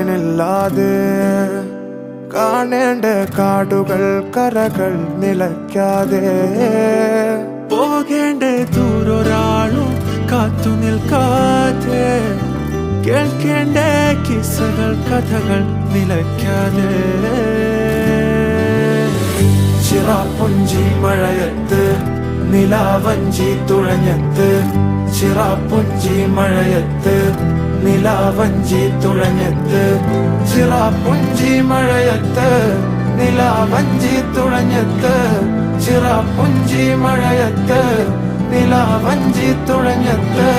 ജീവനില്ലാതെ കാണേണ്ട കാടുകൾ കരകൾ നിലയ്ക്കാതെ പോകേണ്ട ദൂരൊരാളും കാത്തു നിൽക്കാതെ കേൾക്കേണ്ട കിസ്സകൾ കഥകൾ നിലയ്ക്കാതെ ചിറാപ്പുഞ്ചി മഴയത്ത് നിലാവഞ്ചി തുഴഞ്ഞത്ത് ചിറാപ്പുഞ്ചി മഴയത്ത് നിലാവഞ്ചി തുഴഞ്ഞത്ത് ചിറാപ്പുഞ്ചി മഴയത്ത് നിലാവഞ്ചി തുഴഞ്ഞത്ത് ചിറാപ്പുഞ്ചി മഴയത്ത് നിലാവഞ്ചി തുഴഞ്ഞത്ത്